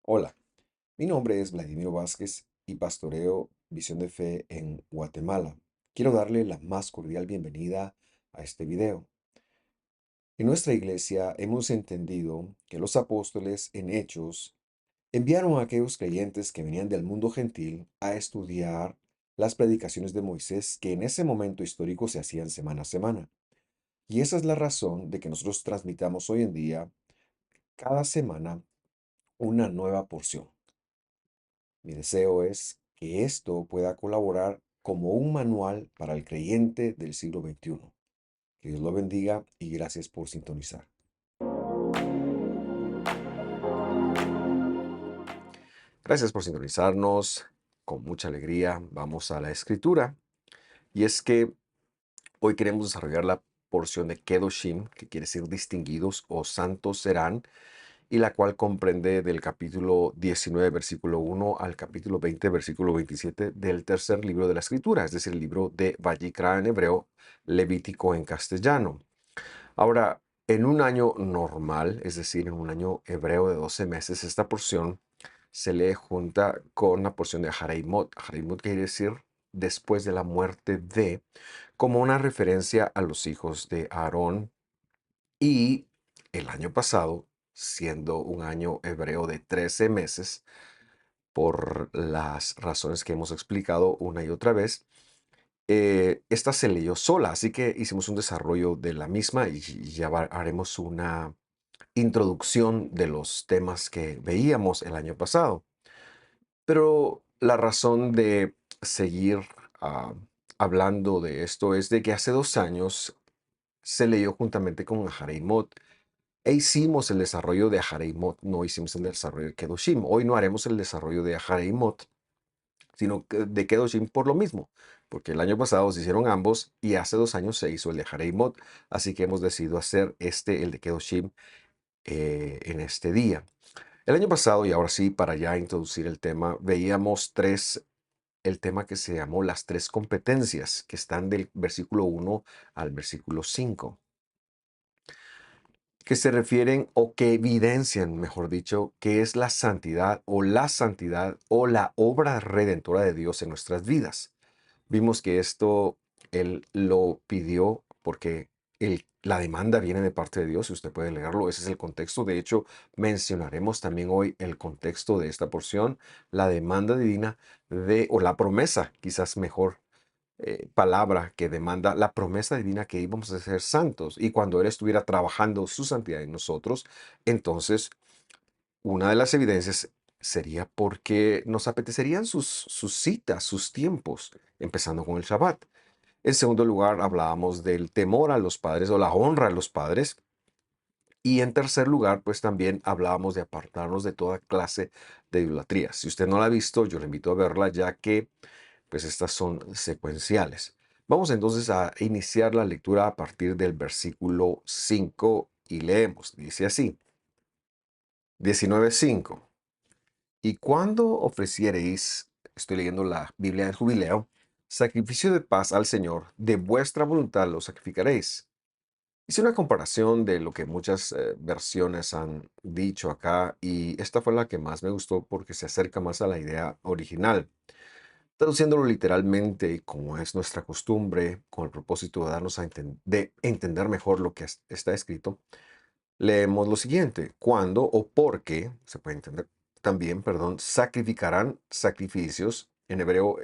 Hola, mi nombre es Vladimiro Vázquez y pastoreo Visión de Fe en Guatemala. Quiero darle la más cordial bienvenida a este video. En nuestra iglesia hemos entendido que los apóstoles en Hechos enviaron a aquellos creyentes que venían del mundo gentil a estudiar las predicaciones de Moisés que en ese momento histórico se hacían semana a semana. Y esa es la razón de que nosotros transmitamos hoy en día cada semana una nueva porción. Mi deseo es que esto pueda colaborar como un manual para el creyente del siglo XXI. Que Dios lo bendiga y gracias por sintonizar. Gracias por sintonizarnos. Con mucha alegría vamos a la escritura. Y es que hoy queremos desarrollar la porción de Kedoshim, que quiere decir distinguidos o santos serán, y la cual comprende del capítulo 19, versículo 1 al capítulo 20, versículo 27 del tercer libro de la Escritura, es decir, el libro de Vayikra en hebreo, Levítico en castellano. Ahora, en un año normal, es decir, en un año hebreo de 12 meses, esta porción se lee junta con la porción de Hareimot. Hareimot quiere decir después de la muerte de, como una referencia a los hijos de Aarón. Y el año pasado, siendo un año hebreo de 13 meses, por las razones que hemos explicado una y otra vez, esta se leyó sola, así que hicimos un desarrollo de la misma y ya haremos una introducción de los temas que veíamos el año pasado. Pero la razón de seguir ah, hablando de esto es de que hace 2 años se leyó juntamente con Ahareimot. E hicimos el desarrollo de Ahareimot, no hicimos el desarrollo de Kedoshim. Hoy no haremos el desarrollo de Ahareimot, sino de Kedoshim por lo mismo, porque el año pasado se hicieron ambos y hace 2 años se hizo el de Ahareimot, así que hemos decidido hacer el de Kedoshim, en este día. El año pasado, y ahora sí, para ya introducir el tema, veíamos el tema que se llamó las tres competencias, que están del versículo 1 al versículo 5. Que se refieren o que evidencian, mejor dicho, que es la santidad o la obra redentora de Dios en nuestras vidas. Vimos que esto Él lo pidió porque la demanda viene de parte de Dios, y usted puede leerlo, ese es el contexto. De hecho, mencionaremos también hoy el contexto de esta porción, la demanda divina o la promesa, quizás mejor palabra que demanda la promesa divina que íbamos a ser santos. Y cuando Él estuviera trabajando su santidad en nosotros, entonces una de las evidencias sería porque nos apetecerían sus citas, sus tiempos, empezando con el Shabbat. En segundo lugar, hablábamos del temor a los padres o la honra a los padres. Y en tercer lugar, pues también hablábamos de apartarnos de toda clase de idolatría. Si usted no la ha visto, yo le invito a verla, ya que pues estas son secuenciales. Vamos entonces a iniciar la lectura a partir del versículo 5 y leemos. Dice así, 19:5. Y cuando ofreciereis, estoy leyendo la Biblia del Jubileo, sacrificio de paz al Señor, de vuestra voluntad lo sacrificaréis. Hice una comparación de lo que muchas versiones han dicho acá, y esta fue la que más me gustó porque se acerca más a la idea original. Traduciéndolo literalmente, como es nuestra costumbre, con el propósito de darnos de entender mejor lo que está escrito, leemos lo siguiente: cuando o porque, se puede entender también, perdón, sacrificarán sacrificios. En hebreo,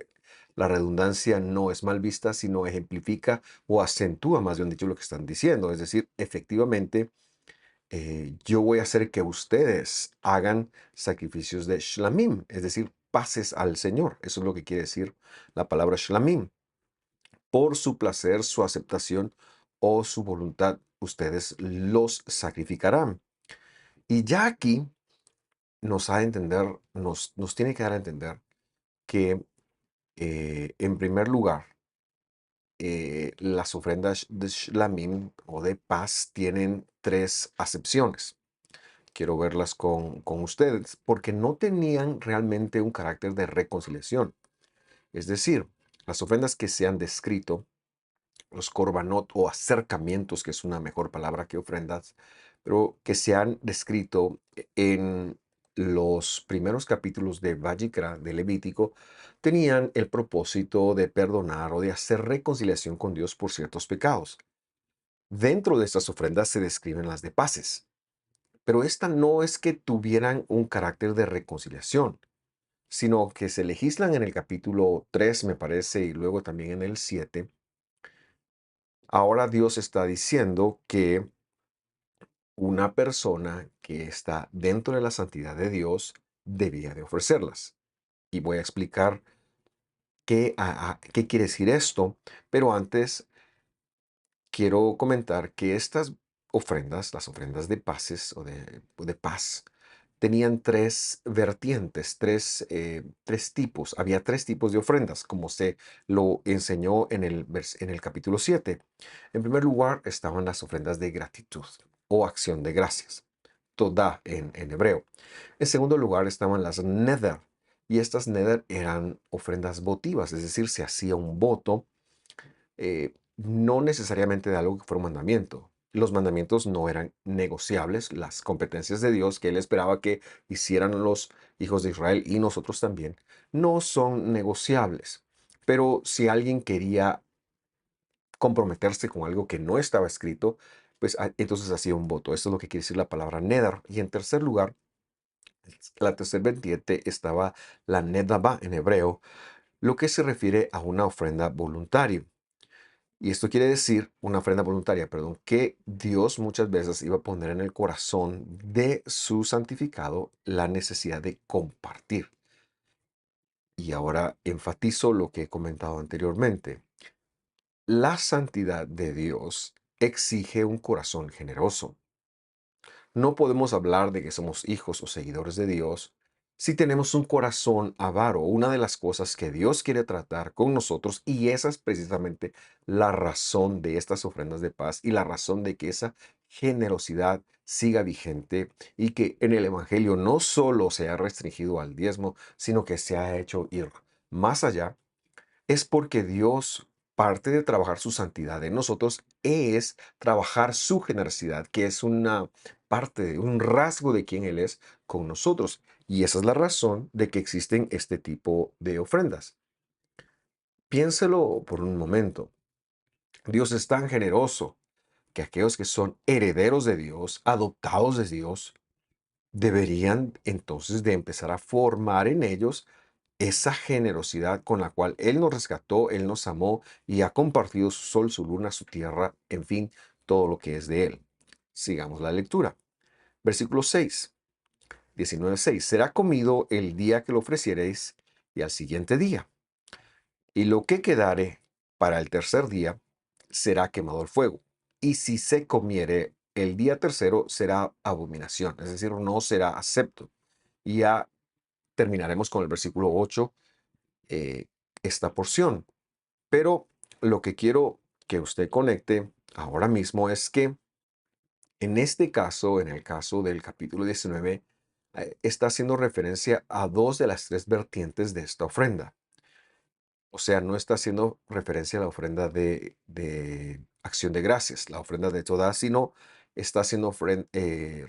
la redundancia no es mal vista, sino ejemplifica o acentúa, más bien dicho, lo que están diciendo. Es decir, efectivamente, yo voy a hacer que ustedes hagan sacrificios de shlamim, es decir, paces al Señor. Eso es lo que quiere decir la palabra shlamim. Por su placer, su aceptación o su voluntad, ustedes los sacrificarán. Y ya aquí nos tiene que dar a entender que, en primer lugar, las ofrendas de shlamim o de paz tienen tres acepciones. Quiero verlas con ustedes, porque no tenían realmente un carácter de reconciliación. Es decir, las ofrendas que se han descrito, los korbanot o acercamientos, que es una mejor palabra que ofrendas, pero que se han descrito en los primeros capítulos de Vayikra, de Levítico, tenían el propósito de perdonar o de hacer reconciliación con Dios por ciertos pecados. Dentro de estas ofrendas se describen las de paces, pero esta no es que tuvieran un carácter de reconciliación, sino que se legislan en el capítulo 3, me parece, y luego también en el 7. Ahora Dios está diciendo que una persona que está dentro de la santidad de Dios debía de ofrecerlas. Y voy a explicar qué quiere decir esto, pero antes quiero comentar que estas ofrendas, las ofrendas de paces o de paz, tenían tres vertientes, tres tipos. Había tres tipos de ofrendas, como se lo enseñó en el capítulo 7. En primer lugar, estaban las ofrendas de gratitud o acción de gracias, todah en hebreo. En segundo lugar, estaban las neder, y estas neder eran ofrendas votivas, es decir, se hacía un voto, no necesariamente de algo que fuera un mandamiento. Los mandamientos no eran negociables, las competencias de Dios que Él esperaba que hicieran los hijos de Israel y nosotros también, no son negociables. Pero si alguien quería comprometerse con algo que no estaba escrito, pues entonces hacía un voto. Esto es lo que quiere decir la palabra neder. Y en tercer lugar, la tercer vertiente estaba la nedabá en hebreo, lo que se refiere a una ofrenda voluntaria. Y esto quiere decir, una ofrenda voluntaria, perdón, que Dios muchas veces iba a poner en el corazón de su santificado la necesidad de compartir. Y ahora enfatizo lo que he comentado anteriormente. La santidad de Dios exige un corazón generoso. No podemos hablar de que somos hijos o seguidores de Dios si tenemos un corazón avaro. Una de las cosas que Dios quiere tratar con nosotros, y esa es precisamente la razón de estas ofrendas de paz y la razón de que esa generosidad siga vigente y que en el Evangelio no solo se ha restringido al diezmo, sino que se ha hecho ir más allá, es porque Dios, parte de trabajar su santidad en nosotros, es trabajar su generosidad, que es una parte, un rasgo de quien Él es con nosotros. Y esa es la razón de que existen este tipo de ofrendas. Piénselo por un momento. Dios es tan generoso que aquellos que son herederos de Dios, adoptados de Dios, deberían entonces de empezar a formar en ellos esa generosidad con la cual Él nos rescató, Él nos amó y ha compartido su sol, su luna, su tierra, en fin, todo lo que es de Él. Sigamos la lectura. Versículo 6, 19:6. Será comido el día que lo ofreciereis y al siguiente día. Y lo que quedare para el tercer día será quemado al fuego. Y si se comiere el día tercero será abominación, es decir, no será acepto. Y ya terminaremos con el versículo 8, eh, esta porción. Pero lo que quiero que usted conecte ahora mismo es que en este caso, en el caso del capítulo 19, está haciendo referencia a dos de las tres vertientes de esta ofrenda. O sea, no está haciendo referencia a la ofrenda de acción de gracias, la ofrenda de todas, sino está haciendo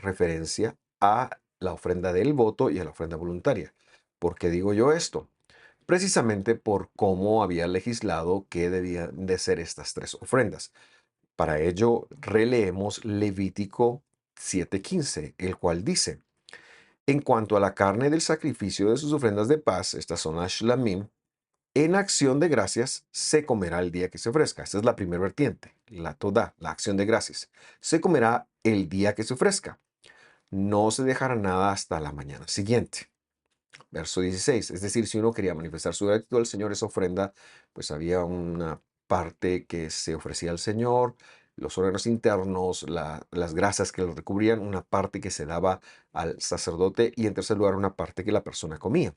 referencia a la ofrenda del voto y a la ofrenda voluntaria. ¿Por qué digo yo esto? Precisamente por cómo había legislado que debían de ser estas tres ofrendas. Para ello, releemos Levítico 7:15, el cual dice: En cuanto a la carne del sacrificio de sus ofrendas de paz, estas son las shlamim, en acción de gracias se comerá el día que se ofrezca. Esta es la primera vertiente, la toda, la acción de gracias. Se comerá el día que se ofrezca. No se dejará nada hasta la mañana siguiente. Verso 16, es decir, si uno quería manifestar su gratitud al Señor, esa ofrenda, pues había una parte que se ofrecía al Señor, los órganos internos, las grasas que lo recubrían, una parte que se daba al sacerdote y en tercer lugar una parte que la persona comía.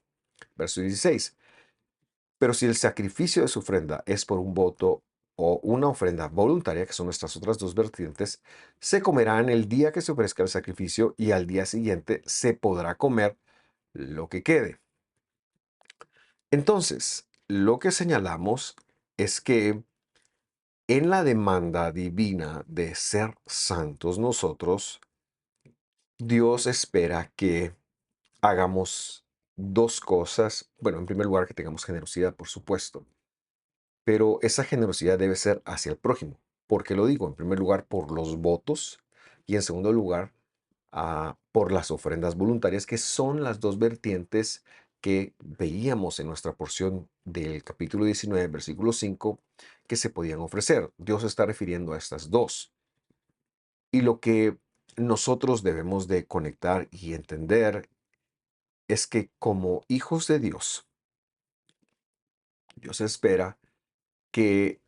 Verso 16, pero si el sacrificio de su ofrenda es por un voto o una ofrenda voluntaria, que son nuestras otras dos vertientes, se comerá en el día que se ofrezca el sacrificio y al día siguiente se podrá comer lo que quede. Entonces, lo que señalamos es que en la demanda divina de ser santos nosotros, Dios espera que hagamos dos cosas. Bueno, en primer lugar, que tengamos generosidad, por supuesto, pero esa generosidad debe ser hacia el prójimo. ¿Por qué lo digo? En primer lugar, por los votos y en segundo lugar, por las ofrendas voluntarias, que son las dos vertientes que veíamos en nuestra porción del capítulo 19, versículo 5, que se podían ofrecer. Dios se está refiriendo a estas dos. Y lo que nosotros debemos de conectar y entender es que como hijos de Dios, Dios espera que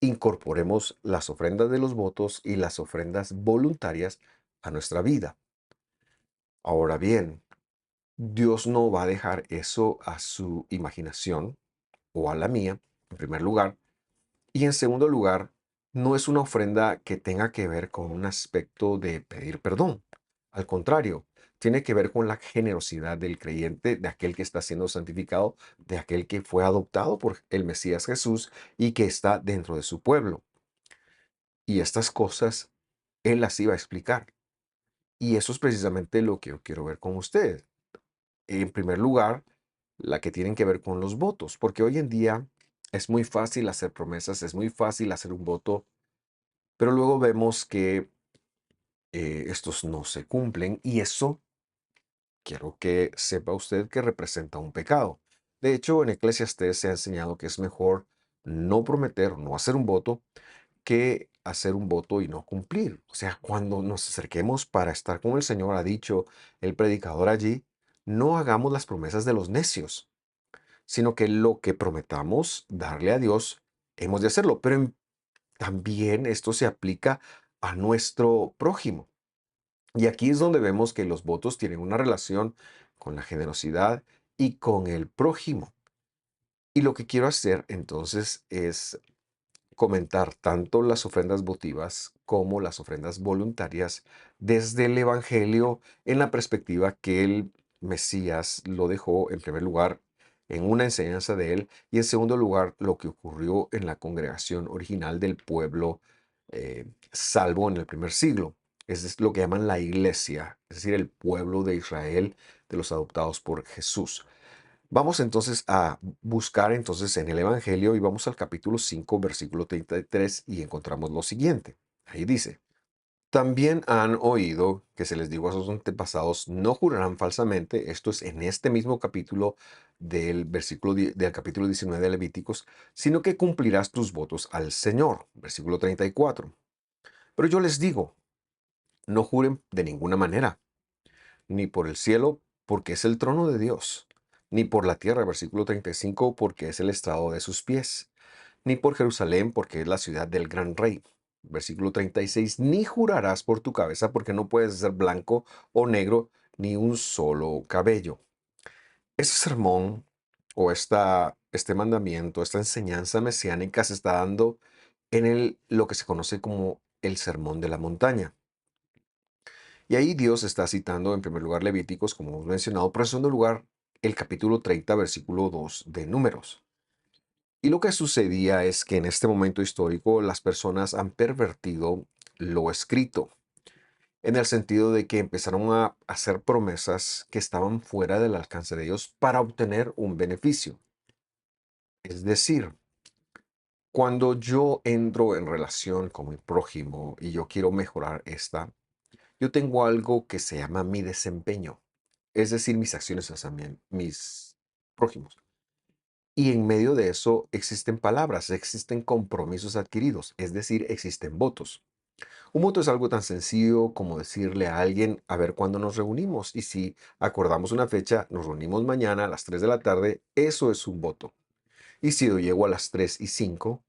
incorporemos las ofrendas de los votos y las ofrendas voluntarias a nuestra vida. Ahora bien, Dios no va a dejar eso a su imaginación o a la mía, en primer lugar. Y en segundo lugar, no es una ofrenda que tenga que ver con un aspecto de pedir perdón. Al contrario, tiene que ver con la generosidad del creyente, de aquel que está siendo santificado, de aquel que fue adoptado por el Mesías Jesús y que está dentro de su pueblo. Y estas cosas Él las iba a explicar. Y eso es precisamente lo que yo quiero ver con ustedes. En primer lugar, la que tienen que ver con los votos, porque hoy en día es muy fácil hacer promesas, es muy fácil hacer un voto, pero luego vemos que estos no se cumplen y eso quiero que sepa usted que representa un pecado. De hecho, en Eclesiastés se ha enseñado que es mejor no prometer, no hacer un voto, que hacer un voto y no cumplir. O sea, cuando nos acerquemos para estar con el Señor, ha dicho el predicador allí, no hagamos las promesas de los necios, sino que lo que prometamos darle a Dios, hemos de hacerlo. Pero también esto se aplica a nuestro prójimo. Y aquí es donde vemos que los votos tienen una relación con la generosidad y con el prójimo. Y lo que quiero hacer entonces es comentar tanto las ofrendas votivas como las ofrendas voluntarias desde el Evangelio en la perspectiva que el Mesías lo dejó en primer lugar en una enseñanza de él y en segundo lugar lo que ocurrió en la congregación original del pueblo salvo en el primer siglo. Es lo que llaman la iglesia, es decir, el pueblo de Israel de los adoptados por Jesús. Vamos entonces a buscar entonces en el Evangelio y vamos al capítulo 5, versículo 33 y encontramos lo siguiente. Ahí dice, también han oído que se les dijo a sus antepasados, no jurarán falsamente. Esto es en este mismo capítulo del capítulo 19 de Levíticos, sino que cumplirás tus votos al Señor. Versículo 34. Pero yo les digo, no juren de ninguna manera ni por el cielo, porque es el trono de Dios, ni por la tierra, versículo 35, porque es el estrado de sus pies, ni por Jerusalén, porque es la ciudad del gran rey. Versículo 36, ni jurarás por tu cabeza, porque no puedes ser blanco o negro, ni un solo cabello. Ese sermón o este mandamiento, esta enseñanza mesiánica se está dando en lo que se conoce como el sermón de la montaña. Y ahí Dios está citando en primer lugar Levíticos, como hemos mencionado, pero en segundo lugar el capítulo 30, versículo 2 de Números. Y lo que sucedía es que en este momento histórico las personas han pervertido lo escrito, en el sentido de que empezaron a hacer promesas que estaban fuera del alcance de Dios para obtener un beneficio. Es decir, cuando yo entro en relación con mi prójimo y yo quiero mejorar esta, yo tengo algo que se llama mi desempeño, es decir, mis acciones hacia mis prójimos. Y en medio de eso existen palabras, existen compromisos adquiridos, es decir, existen votos. Un voto es algo tan sencillo como decirle a alguien a ver cuándo nos reunimos. Y si acordamos una fecha, nos reunimos mañana a las 3 de la tarde, eso es un voto. Y si yo llego a las 3:05,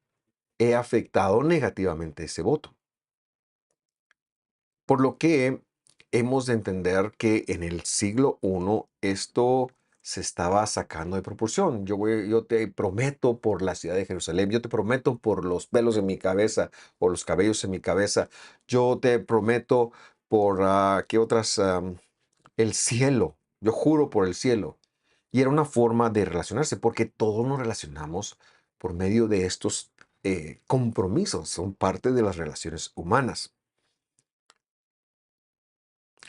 he afectado negativamente ese voto. Por lo que hemos de entender que en el siglo I esto se estaba sacando de proporción. Yo te prometo por la ciudad de Jerusalén, yo te prometo por los pelos de mi cabeza o los cabellos en mi cabeza, yo te prometo por, ¿qué otras? El cielo, yo juro por el cielo. Y era una forma de relacionarse, porque todos nos relacionamos por medio de estos compromisos, son parte de las relaciones humanas.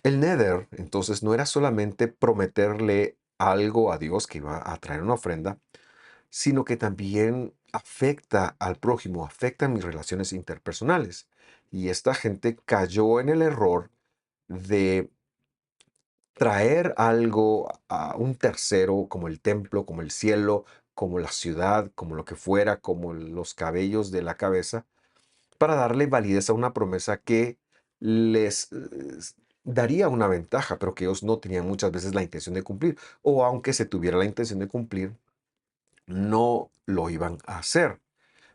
El nether, entonces, no era solamente prometerle algo a Dios que iba a traer una ofrenda, sino que también afecta al prójimo, afecta a mis relaciones interpersonales. Y esta gente cayó en el error de traer algo a un tercero, como el templo, como el cielo, como la ciudad, como lo que fuera, como los cabellos de la cabeza, para darle validez a una promesa que les daría una ventaja, pero que ellos no tenían muchas veces la intención de cumplir. O aunque se tuviera la intención de cumplir, no lo iban a hacer.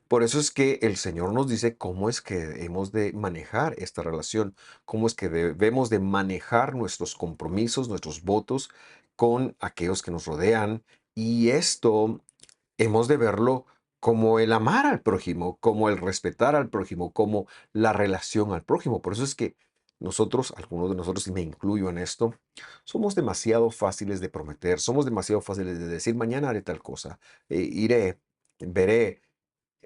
Por eso es que el Señor nos dice cómo es que hemos de manejar esta relación, cómo es que debemos de manejar nuestros compromisos, nuestros votos con aquellos que nos rodean. Y esto hemos de verlo como el amar al prójimo, como el respetar al prójimo, como la relación al prójimo. Por eso es que nosotros, algunos de nosotros, y me incluyo en esto, somos demasiado fáciles de prometer, somos demasiado fáciles de decir, mañana haré tal cosa, iré, veré,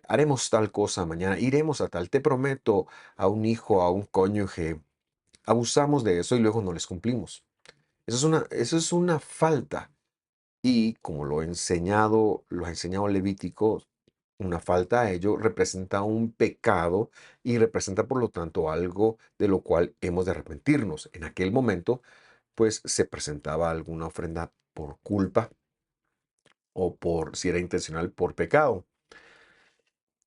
haremos tal cosa mañana, iremos a tal, te prometo a un hijo, a un cónyuge, abusamos de eso y luego no les cumplimos. Eso es una falta. Y como lo ha enseñado Levítico, una falta a ello representa un pecado y representa por lo tanto algo de lo cual hemos de arrepentirnos. En aquel momento, pues se presentaba alguna ofrenda por culpa o por, si era intencional, por pecado.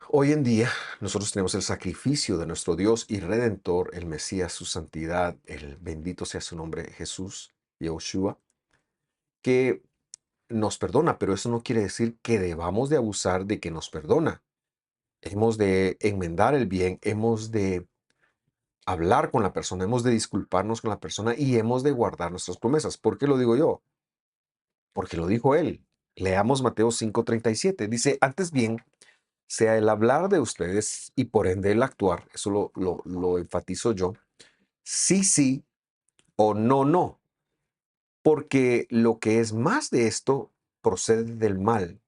Hoy en día nosotros tenemos el sacrificio de nuestro Dios y Redentor, el Mesías, su santidad, el bendito sea su nombre, Jesús, Yahushua, que nos perdona, pero eso no quiere decir que debamos de abusar de que nos perdona. Hemos de enmendar el bien, hemos de hablar con la persona, hemos de disculparnos con la persona y hemos de guardar nuestras promesas. ¿Por qué lo digo yo? Porque lo dijo él. Leamos Mateo 5:37. Dice, antes bien, sea el hablar de ustedes y por ende el actuar, eso lo enfatizo yo, sí, sí o no, no, porque lo que es más de esto procede del mal.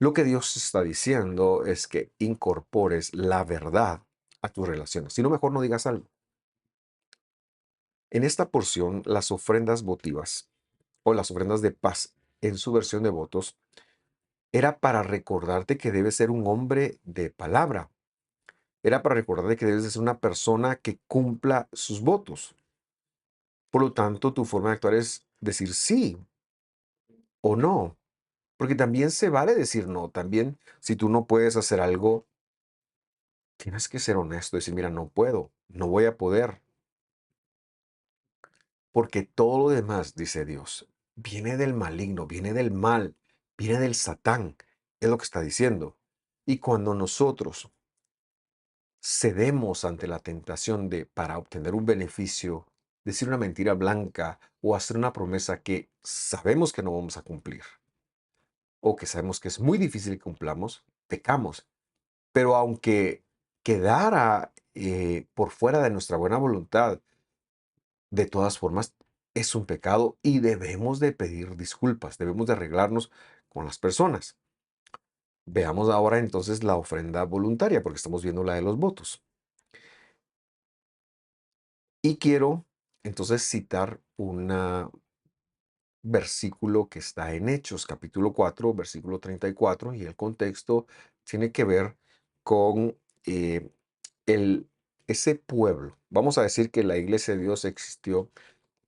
Lo que Dios está diciendo es que incorpores la verdad a tus relaciones. Si no, mejor no digas algo. En esta porción, las ofrendas votivas o las ofrendas de paz en su versión de votos era para recordarte que debes ser un hombre de palabra. Era para recordarte que debes de ser una persona que cumpla sus votos. Por lo tanto, tu forma de actuar es decir sí o no. Porque también se vale decir no. También, si tú no puedes hacer algo, tienes que ser honesto y decir, mira, no puedo, no voy a poder. Porque todo lo demás, dice Dios, viene del maligno, viene del mal, viene del Satán. Es lo que está diciendo. Y cuando nosotros cedemos ante la tentación de, para obtener un beneficio, decir una mentira blanca o hacer una promesa que sabemos que no vamos a cumplir o que sabemos que es muy difícil que cumplamos, pecamos. Pero aunque quedara por fuera de nuestra buena voluntad, de todas formas es un pecado y debemos de pedir disculpas, debemos de arreglarnos con las personas. Veamos ahora entonces la ofrenda voluntaria, porque estamos viendo la de los votos. Y quiero entonces citar un versículo que está en Hechos, capítulo 4 versículo 34, y el contexto tiene que ver con eh, el, ese pueblo. Vamos a decir que la iglesia de Dios existió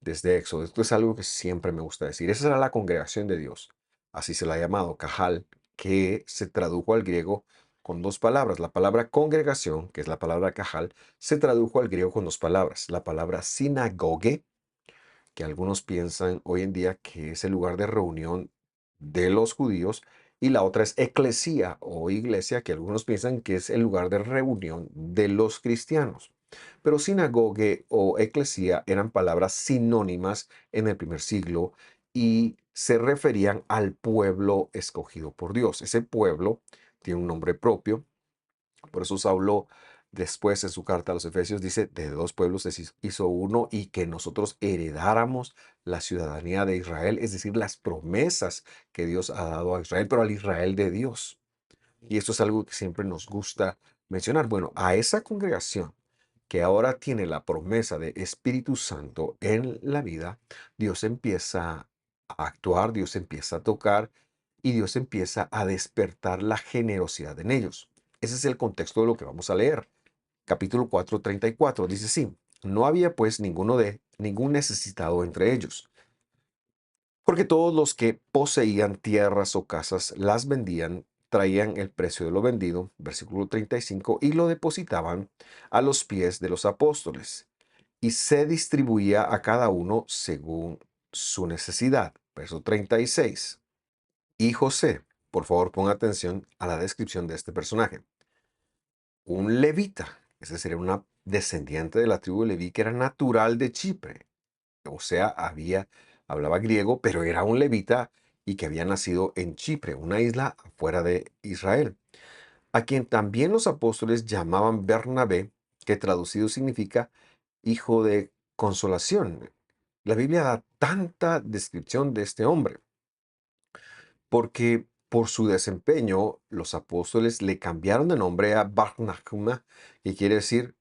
desde Éxodo. Esto es algo que siempre me gusta decir. Esa era la congregación de Dios. Así se la ha llamado, Cajal, que se tradujo al griego con dos palabras. La palabra congregación, que es la palabra Cajal, se tradujo al griego con dos palabras. La palabra sinagoge, que algunos piensan hoy en día que es el lugar de reunión de los judíos, y la otra es eclesía o iglesia, que algunos piensan que es el lugar de reunión de los cristianos. Pero sinagogue o eclesía eran palabras sinónimas en el primer siglo y se referían al pueblo escogido por Dios. Ese pueblo tiene un nombre propio, por eso Saulo después en su carta a los Efesios dice, de dos pueblos se hizo uno y que nosotros heredáramos la ciudadanía de Israel, es decir, las promesas que Dios ha dado a Israel, pero al Israel de Dios. Y esto es algo que siempre nos gusta mencionar. Bueno, a esa congregación que ahora tiene la promesa de Espíritu Santo en la vida, Dios empieza a actuar, Dios empieza a tocar y Dios empieza a despertar la generosidad en ellos. Ese es el contexto de lo que vamos a leer. Capítulo 4, 34 dice así: no había pues ningún necesitado entre ellos, porque todos los que poseían tierras o casas las vendían, traían el precio de lo vendido, versículo 35, y lo depositaban a los pies de los apóstoles, y se distribuía a cada uno según su necesidad. Verso 36. Y José, por favor ponga atención a la descripción de este personaje. Un levita, ese sería una descendiente de la tribu de Leví que era natural de Chipre, o sea, hablaba griego, pero era un levita y que había nacido en Chipre, una isla afuera de Israel, a quien también los apóstoles llamaban Bernabé, que traducido significa hijo de consolación. La Biblia da tanta descripción de este hombre, porque por su desempeño los apóstoles le cambiaron de nombre a Bar-Nachuma, que quiere decir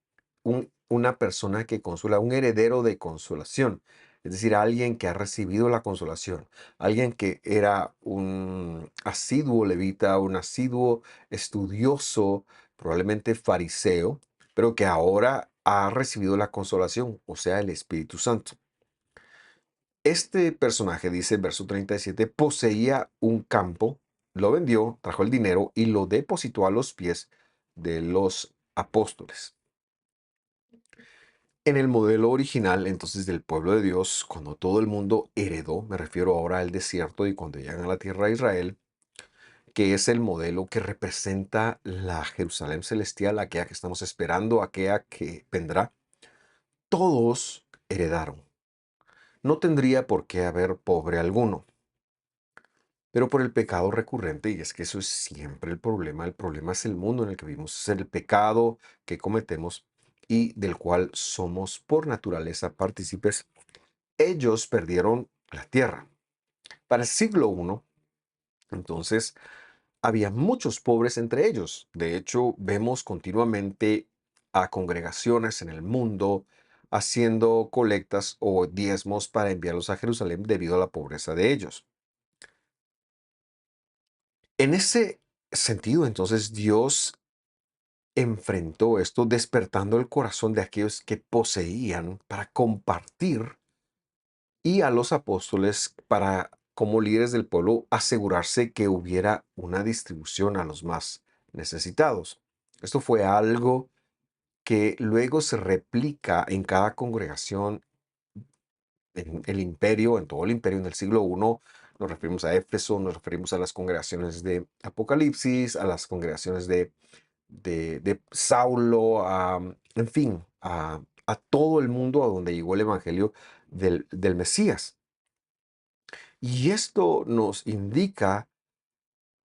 una persona que consuela, un heredero de consolación, es decir, alguien que ha recibido la consolación, alguien que era un asiduo levita, un asiduo estudioso, probablemente fariseo, pero que ahora ha recibido la consolación, o sea, el Espíritu Santo. Este personaje, dice el verso 37, poseía un campo, lo vendió, trajo el dinero y lo depositó a los pies de los apóstoles. En el modelo original, entonces, del pueblo de Dios, cuando todo el mundo heredó, me refiero ahora al desierto y cuando llegan a la tierra de Israel, que es el modelo que representa la Jerusalén celestial, aquella que estamos esperando, aquella que vendrá, todos heredaron. No tendría por qué haber pobre alguno. Pero por el pecado recurrente, y es que eso es siempre el problema es el mundo en el que vivimos, es el pecado que cometemos y del cual somos por naturaleza partícipes. Ellos perdieron la tierra. Para el siglo I, entonces, había muchos pobres entre ellos. De hecho, vemos continuamente a congregaciones en el mundo haciendo colectas o diezmos para enviarlos a Jerusalén debido a la pobreza de ellos. En ese sentido, entonces, Dios enfrentó esto despertando el corazón de aquellos que poseían para compartir y a los apóstoles para, como líderes del pueblo, asegurarse que hubiera una distribución a los más necesitados. Esto fue algo que luego se replica en cada congregación en el imperio, en todo el imperio en el siglo I. Nos referimos a Éfeso, nos referimos a las congregaciones de Apocalipsis, a las congregaciones de Saulo, en fin, a todo el mundo a donde llegó el Evangelio del Mesías. Y esto nos indica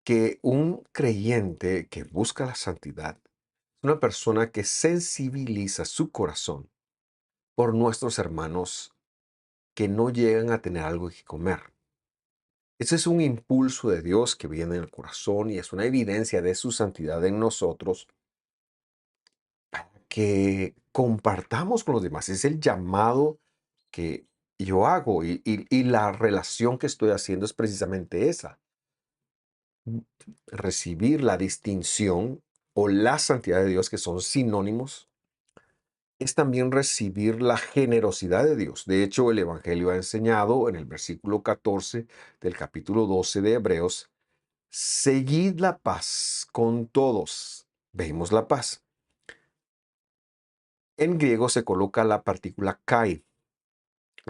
que un creyente que busca la santidad es una persona que sensibiliza su corazón por nuestros hermanos que no llegan a tener algo que comer. Ese es un impulso de Dios que viene en el corazón y es una evidencia de su santidad en nosotros que compartamos con los demás. Es el llamado que yo hago y la relación que estoy haciendo es precisamente esa. mm, Recibir la distinción o la santidad de Dios, que son sinónimos, es también recibir la generosidad de Dios. De hecho, el Evangelio ha enseñado en el versículo 14 del capítulo 12 de Hebreos: seguid la paz con todos. Vemos la paz. En griego se coloca la partícula kai.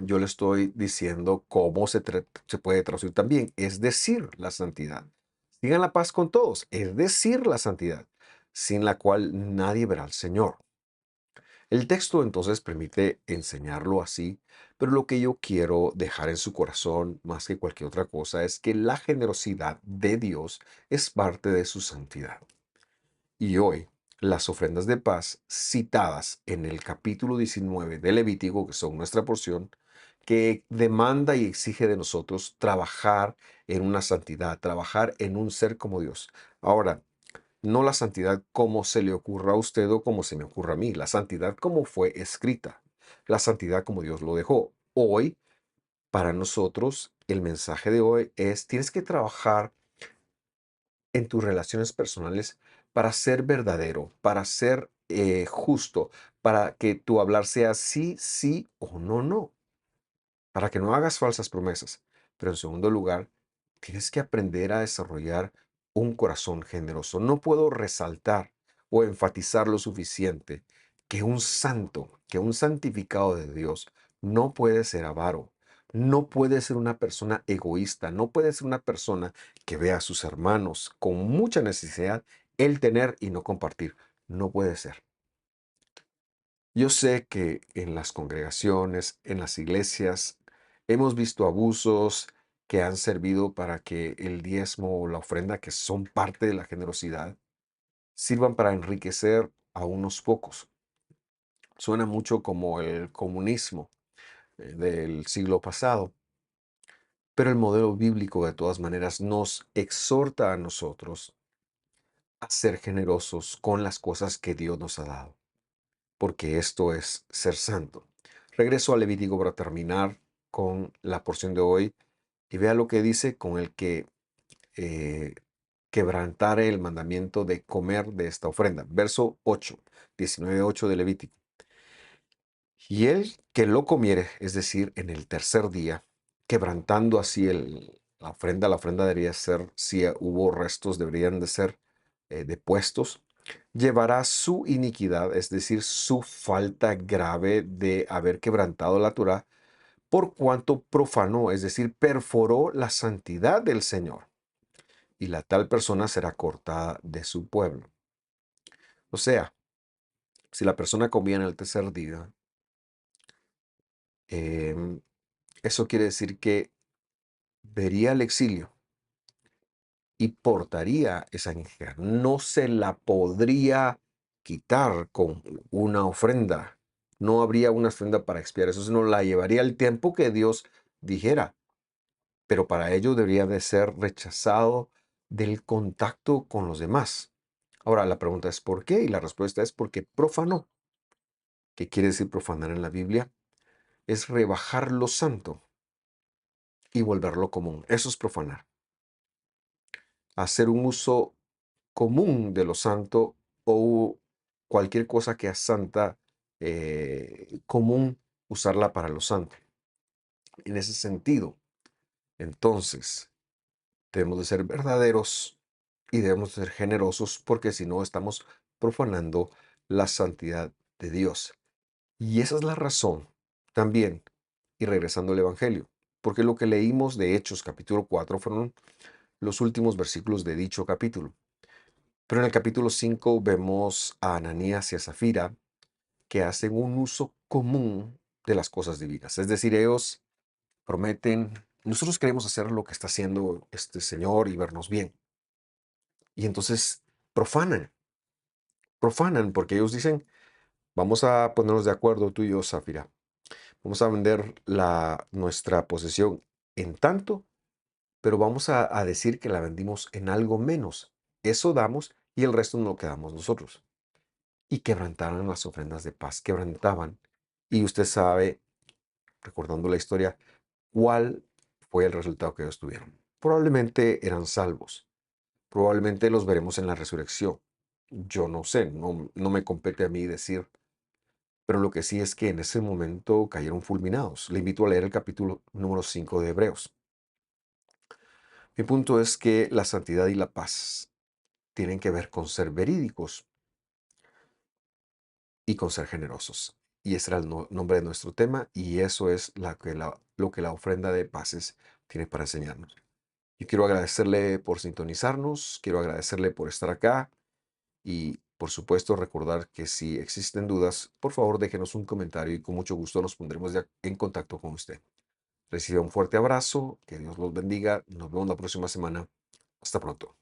Yo le estoy diciendo cómo se puede traducir también, es decir, la santidad. Sigan la paz con todos, es decir, la santidad, sin la cual nadie verá al Señor. El texto entonces permite enseñarlo así, pero lo que yo quiero dejar en su corazón más que cualquier otra cosa es que la generosidad de Dios es parte de su santidad. Y hoy, las ofrendas de paz citadas en el capítulo 19 de Levítico, que son nuestra porción, que demanda y exige de nosotros trabajar en una santidad, trabajar en un ser como Dios. Ahora, No la santidad como se le ocurra a usted o como se me ocurra a mí. La santidad como fue escrita. La santidad como Dios lo dejó. Hoy, para nosotros, el mensaje de hoy es, tienes que trabajar en tus relaciones personales para ser verdadero, para ser justo, para que tu hablar sea sí, sí o no, no, para que no hagas falsas promesas. Pero en segundo lugar, tienes que aprender a desarrollar un corazón generoso. No puedo resaltar o enfatizar lo suficiente que un santo, que un santificado de Dios no puede ser avaro, no puede ser una persona egoísta, no puede ser una persona que vea a sus hermanos con mucha necesidad, el tener y no compartir. No puede ser. Yo sé que en las congregaciones, en las iglesias, hemos visto abusos que han servido para que el diezmo o la ofrenda, que son parte de la generosidad, sirvan para enriquecer a unos pocos. Suena mucho como el comunismo del siglo pasado, pero el modelo bíblico de todas maneras nos exhorta a nosotros a ser generosos con las cosas que Dios nos ha dado, porque esto es ser santo. Regreso a Levítico para terminar con la porción de hoy y vea lo que dice con el que eh, quebrantare el mandamiento de comer de esta ofrenda. Verso 8, 19:8 de Levítico. Y el que lo comiere, es decir, en el tercer día, quebrantando así la ofrenda debería ser, si hubo restos, deberían de ser depuestos, llevará su iniquidad, es decir, su falta grave de haber quebrantado la Torá, por cuanto profanó, es decir, perforó la santidad del Señor, y la tal persona será cortada de su pueblo. O sea, si la persona comía en el tercer día, em, eso quiere decir que vería el exilio y portaría esa iniquidad. No se la podría quitar con una ofrenda. No habría una ofrenda para expiar eso, sino la llevaría el tiempo que Dios dijera. Pero para ello debería de ser rechazado del contacto con los demás. Ahora, la pregunta es ¿por qué? Y la respuesta es porque profanó. ¿Qué quiere decir profanar en la Biblia? Es rebajar lo santo y volverlo común. Eso es profanar. Hacer un uso común de lo santo o cualquier cosa que es santa, común, usarla para lo santo. En ese sentido, entonces, debemos de ser verdaderos y debemos de ser generosos porque si no estamos profanando la santidad de Dios. Y esa es la razón también, y regresando al Evangelio, porque lo que leímos de Hechos capítulo 4 fueron los últimos versículos de dicho capítulo. Pero en el capítulo 5 vemos a Ananías y a Zafira que hacen un uso común de las cosas divinas. Es decir, ellos prometen, nosotros queremos hacer lo que está haciendo este Señor y vernos bien. Y entonces profanan, profanan porque ellos dicen, vamos a ponernos de acuerdo tú y yo, Zafira. Vamos a vender nuestra posesión en tanto, pero vamos a decir que la vendimos en algo menos. Eso damos y el resto no lo quedamos nosotros. Y quebrantaron las ofrendas de paz, quebrantaban. Y usted sabe, recordando la historia, cuál fue el resultado que ellos tuvieron. Probablemente eran salvos, probablemente los veremos en la resurrección. Yo no sé, no me compete a mí decir, pero lo que sí es que en ese momento cayeron fulminados. Le invito a leer el capítulo número 5 de Hebreos. Mi punto es que la santidad y la paz tienen que ver con ser verídicos y con ser generosos. Y ese era el nombre de nuestro tema y eso es lo que la ofrenda de paces tiene para enseñarnos. Yo quiero agradecerle por sintonizarnos, quiero agradecerle por estar acá y por supuesto recordar que si existen dudas, por favor déjenos un comentario y con mucho gusto nos pondremos en contacto con usted. Reciba un fuerte abrazo, que Dios los bendiga, nos vemos la próxima semana. Hasta pronto.